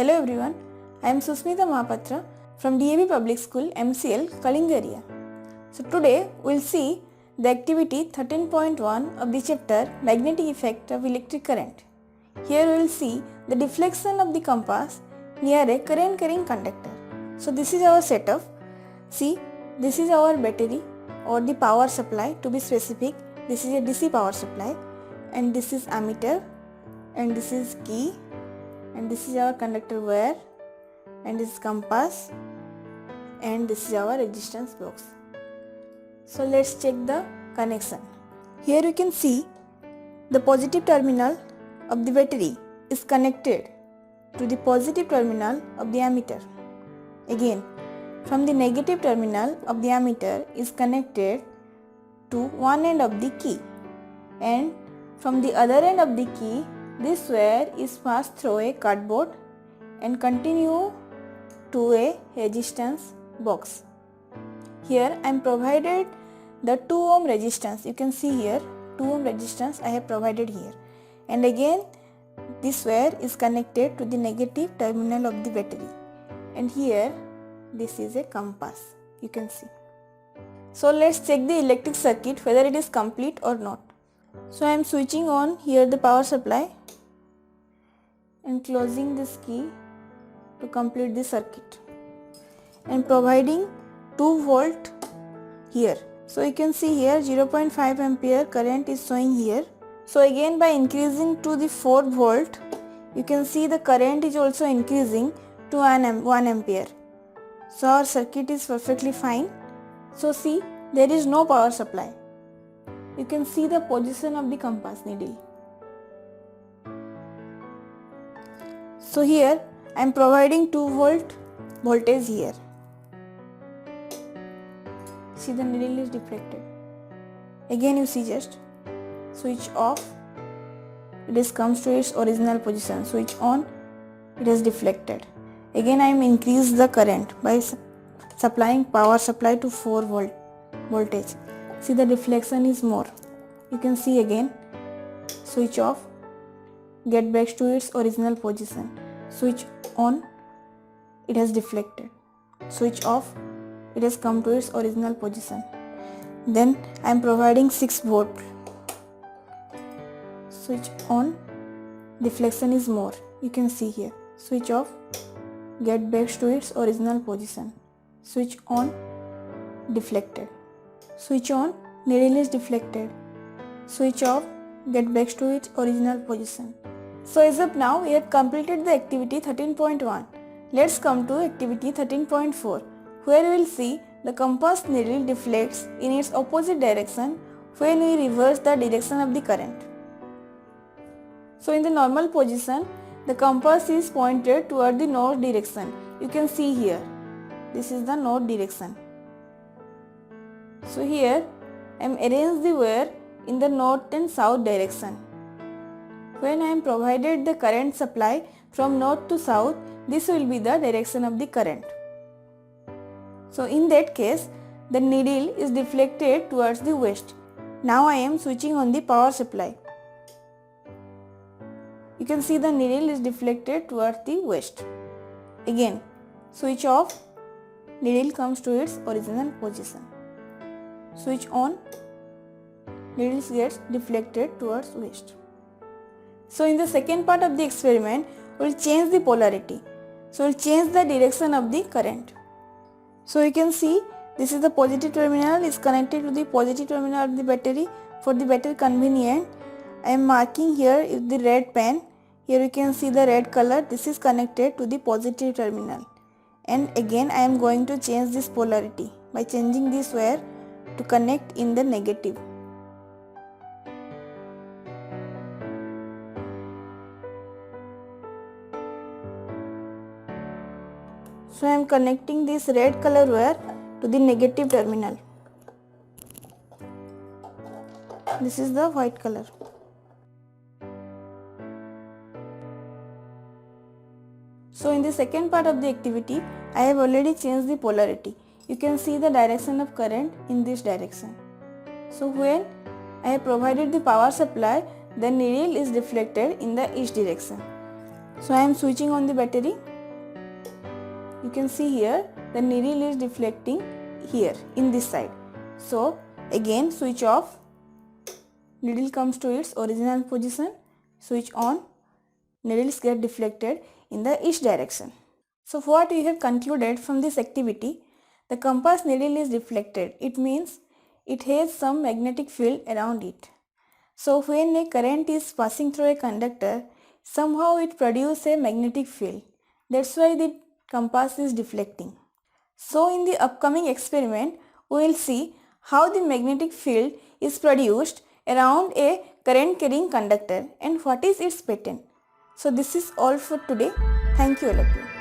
Hello everyone, I am Susmita Mahapatra from DAV Public School MCL Kalinga area. So today we will see the activity 13.1 of the chapter Magnetic Effect of Electric Current. Here we will see the deflection of the compass near a current carrying conductor. So this is our setup. See, this is our battery or the power supply, to be specific. This is a DC power supply and this is ammeter and this is key and this is our conductor wire and this is compass and this is our resistance box. So let's check the connection. Here you can see the positive terminal of the battery is connected to the positive terminal of the ammeter. Again, from the negative terminal of the ammeter is connected to one end of the key, and from the other end of the key this wire is passed through a cardboard and continue to a resistance box. Here I am provided the 2 ohm resistance. You can see here 2 ohm resistance I have provided here, and again this wire is connected to the negative terminal of the battery, and here this is a compass, you can see. So let's check the electric circuit whether it is complete or not. So I am switching on here the power supply and closing this key to complete the circuit and providing 2 volt here. So you can see here 0.5 ampere current is showing here. So again by increasing to the 4 volt, you can see the current is also increasing to 1 ampere. So our circuit is perfectly fine. So see, there is no power supply. You can see the position of the compass needle. So here I am providing 2 volt voltage here. See, the needle is deflected. Again you see, just switch off, it is comes to its original position. Switch on, it is deflected. Again I am increase the current by supplying power supply to 4 volt voltage. See, the deflection is more. You can see again, switch off, get back to its original position. Switch on, it has deflected. Switch off, it has come to its original position. Then I am providing 6 volt. Switch on, deflection is more. You can see here. Switch off, get back to its original position. Switch on, deflected. Switch on, needle is deflected. Switch off, get back to its original position. So as of now we have completed the activity 13.1. Let's come to activity 13.4, where we will see the compass needle deflects in its opposite direction when we reverse the direction of the current. So in the normal position, the compass is pointed toward the north direction. You can see here, this is the north direction. So here I am arrange the wire in the north and south direction. When I am provided the current supply from north to south, this will be the direction of the current. So in that case, the needle is deflected towards the west. Now I am switching on the power supply. You can see the needle is deflected towards the west. Again, switch off, needle comes to its original position. Switch on, needle gets deflected towards west. So in the second part of the experiment, we will change the polarity. So we will change the direction of the current. So you can see, this is the positive terminal is connected to the positive terminal of the battery. For the better convenience, I am marking here with the red pen. Here you can see the red color. This is connected to the positive terminal. And again I am going to change this polarity by changing this wire to connect in the negative. So I am connecting this red color wire to the negative terminal. This is the white color. So in the second part of the activity, I have already changed the polarity. You can see the direction of current in this direction. So when I have provided the power supply, the needle is deflected in the east direction. So I am switching on the battery you can see here the needle is deflecting here in this side. So again switch off, needle comes to its original position, switch on, needles get deflected in the east direction. So what we have concluded from this activity, the compass needle is deflected. It means it has some magnetic field around it. So when a current is passing through a conductor, somehow it produces a magnetic field. That's why the compass is deflecting. So in the upcoming experiment, we will see how the magnetic field is produced around a current carrying conductor and what is its pattern. So this is all for today. Thank you all of you.